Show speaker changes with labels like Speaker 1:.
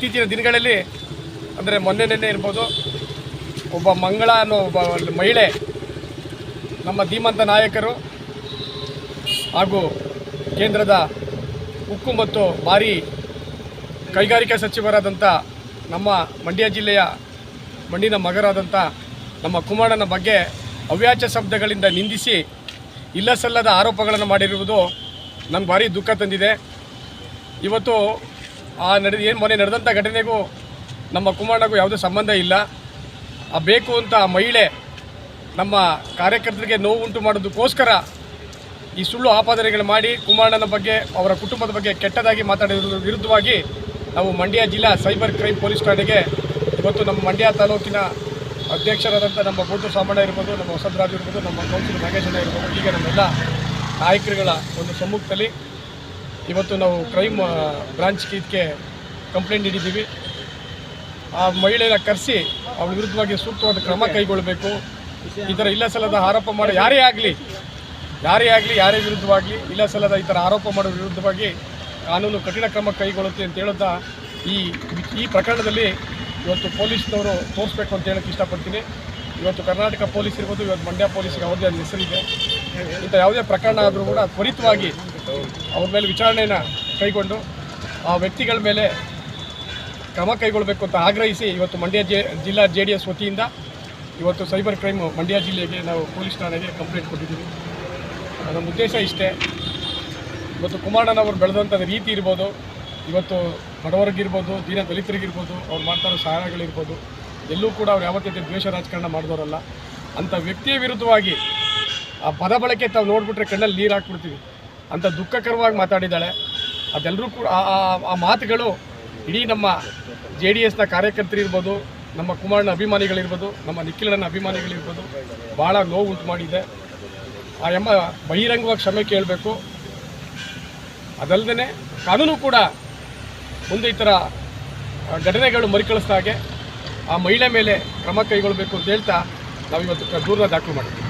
Speaker 1: ಇತ್ತೀಚಿನ ದಿನಗಳಲ್ಲಿ ಅಂದರೆ ಮೊನ್ನೆ ಇರ್ಬೋದು, ಒಬ್ಬ ಮಂಗಳ ಅನ್ನೋ ಒಬ್ಬ ಮಹಿಳೆ ನಮ್ಮ ಧೀಮಂತ ನಾಯಕರು ಹಾಗೂ ಕೇಂದ್ರದ ಉಕ್ಕು ಮತ್ತು ಭಾರೀ ಕೈಗಾರಿಕಾ ಸಚಿವರಾದಂಥ ನಮ್ಮ ಮಂಡ್ಯ ಜಿಲ್ಲೆಯ ಮಣ್ಣಿನ ಮಗರಾದಂಥ ನಮ್ಮ ಕುಮಾರಣ್ಣನ ಬಗ್ಗೆ ಅವ್ಯಾಚ್ಯ ಶಬ್ದಗಳಿಂದ ನಿಂದಿಸಿ ಇಲ್ಲಸಲ್ಲದ ಆರೋಪಗಳನ್ನು ಮಾಡಿರುವುದು ನಮ್ಗೆ ಭಾರಿ ದುಃಖ ತಂದಿದೆ. ಇವತ್ತು ಮೊನ್ನೆ ನಡೆದಂಥ ಘಟನೆಗೂ ನಮ್ಮ ಕುಮಾರಣ್ಣಗೂ ಯಾವುದೇ ಸಂಬಂಧ ಇಲ್ಲ. ಬೇಕು ಅಂತ ಆ ಮಹಿಳೆ ನಮ್ಮ ಕಾರ್ಯಕರ್ತರಿಗೆ ನೋವು ಉಂಟು ಮಾಡೋದಕ್ಕೋಸ್ಕರ ಈ ಸುಳ್ಳು ಆಪಾದನೆಗಳು ಮಾಡಿ ಕುಮಾರಣ್ಣನ ಬಗ್ಗೆ ಅವರ ಕುಟುಂಬದ ಬಗ್ಗೆ ಕೆಟ್ಟದಾಗಿ ಮಾತಾಡಿರೋದ್ರ ವಿರುದ್ಧವಾಗಿ ನಾವು ಮಂಡ್ಯ ಜಿಲ್ಲಾ ಸೈಬರ್ ಕ್ರೈಮ್ ಪೊಲೀಸ್ ಠಾಣೆಗೆ ಇವತ್ತು ನಮ್ಮ ಮಂಡ್ಯ ತಾಲೂಕಿನ ಅಧ್ಯಕ್ಷರಾದಂಥ ನಮ್ಮ ಬೋಟು ಸಾಮಣ್ಣ ಇರ್ಬೋದು, ನಮ್ಮ ವಸಂತರಾಜು ಇರ್ಬೋದು, ನಮ್ಮ ಕೌನ್ಸಿಲರ್ ನಾಗೇಶಣ್ಣ ಇರ್ಬೋದು, ಹೀಗೆ ನಮ್ಮೆಲ್ಲ ನಾಯಕರುಗಳ ಒಂದು ಸಮ್ಮುಖದಲ್ಲಿ ಇವತ್ತು ನಾವು ಕ್ರೈಮ್ ಬ್ರಾಂಚ್ಗೆ ಇದಕ್ಕೆ ಕಂಪ್ಲೇಂಟ್ ನೀಡಿದ್ದೀವಿ. ಆ ಮಹಿಳೆಯನ್ನು ಕರೆಸಿ ಅವಳ ವಿರುದ್ಧವಾಗಿ ಸೂಕ್ತವಾದ ಕ್ರಮ ಕೈಗೊಳ್ಳಬೇಕು. ಈ ಥರ ಇಲ್ಲ ಸಲ್ಲದ ಆರೋಪ ಮಾಡಿ ಯಾರೇ ಆಗಲಿ ಯಾರೇ ವಿರುದ್ಧವಾಗಲಿ ಇಲ್ಲ ಸಲ್ಲದ ಈ ಥರ ಆರೋಪ ಮಾಡೋ ವಿರುದ್ಧವಾಗಿ ಕಾನೂನು ಕಠಿಣ ಕ್ರಮ ಕೈಗೊಳ್ಳುತ್ತೆ ಅಂತ ಹೇಳುತ್ತಾ ಈ ಪ್ರಕರಣದಲ್ಲಿ ಇವತ್ತು ಪೊಲೀಸ್ನವರು ತೋರಿಸ್ಬೇಕು ಅಂತ ಹೇಳೋಕ್ಕೆ ಇಷ್ಟಪಡ್ತೀನಿ. ಇವತ್ತು ಕರ್ನಾಟಕ ಪೊಲೀಸ್ ಇರ್ಬೋದು, ಇವತ್ತು ಮಂಡ್ಯ ಪೊಲೀಸ್ಗೆ ಅವ್ರದ್ದೇ ಒಂದು ಹೆಸರಿದೆ. ಇಂಥ ಯಾವುದೇ ಪ್ರಕರಣ ಆದರೂ ಕೂಡ ತ್ವರಿತವಾಗಿ ಅವ್ರ ಮೇಲೆ ವಿಚಾರಣೆಯನ್ನು ಕೈಗೊಂಡು ಆ ವ್ಯಕ್ತಿಗಳ ಮೇಲೆ ಕ್ರಮ ಕೈಗೊಳ್ಳಬೇಕು ಅಂತ ಆಗ್ರಹಿಸಿ ಇವತ್ತು ಮಂಡ್ಯ ಜಿಲ್ಲಾ JDS ವತಿಯಿಂದ ಇವತ್ತು ಸೈಬರ್ ಕ್ರೈಮ್ ಮಂಡ್ಯ ಜಿಲ್ಲೆಗೆ ನಾವು ಪೊಲೀಸ್ ಠಾಣೆಗೆ ಕಂಪ್ಲೇಂಟ್ ಕೊಟ್ಟಿದ್ದೀವಿ. ನಮ್ಮ ಉದ್ದೇಶ ಇಷ್ಟೇ. ಇವತ್ತು ಕುಮಾರಣ್ಣನವರು ಬೆಳೆದಂಥ ರೀತಿ ಇರ್ಬೋದು, ಇವತ್ತು ಬಡವರಿಗಿರ್ಬೋದು, ದೀನ ದಲಿತರಿಗಿರ್ಬೋದು, ಅವ್ರು ಮಾಡ್ತಾರೋ ಸಹಾಯಗಳಿರ್ಬೋದು, ಎಲ್ಲೂ ಕೂಡ ಅವ್ರು ಯಾವತ್ತೇ ದ್ವೇಷ ರಾಜಕಾರಣ ಮಾಡಿದವರಲ್ಲ. ಅಂಥ ವ್ಯಕ್ತಿಯ ವಿರುದ್ಧವಾಗಿ ಆ ಪದ ಬಳಕೆ ತಾವು ನೋಡಿಬಿಟ್ರೆ ಕಣ್ಣಲ್ಲಿ ನೀರು ಹಾಕ್ಬಿಡ್ತೀವಿ. ಅಂಥ ದುಃಖಕರವಾಗಿ ಮಾತಾಡಿದ್ದಾಳೆ. ಅದೆಲ್ಲರೂ ಕೂಡ ಆ ಮಾತುಗಳು ಇಡೀ ನಮ್ಮ JDSನ ಕಾರ್ಯಕರ್ತರಿರ್ಬೋದು, ನಮ್ಮ ಕುಮಾರಣ್ಣ ಅಭಿಮಾನಿಗಳಿರ್ಬೋದು, ನಮ್ಮ ನಿಖಿಲಣ್ಣ ಅಭಿಮಾನಿಗಳಿರ್ಬೋದು ಭಾಳ ನೋವು ಉಂಟು ಮಾಡಿದೆ. ಆ ಎಮ್ಮ ಬಹಿರಂಗವಾಗಿ ಕ್ಷಮೆ ಕೇಳಬೇಕು. ಅದಲ್ಲದೆ ಕಾನೂನು ಕೂಡ ಮುಂದೆ ಈ ಥರ ಘಟನೆಗಳು ಮರುಕಳಿಸಿದ ಹಾಗೆ ಆ ಮಹಿಳೆ ಮೇಲೆ ಕ್ರಮ ಕೈಗೊಳ್ಳಬೇಕು ಅಂತ ಹೇಳ್ತಾ ನಾವು ಇವತ್ತು ದೂರನ್ನ ದಾಖಲು ಮಾಡಿದ್ದೀವಿ.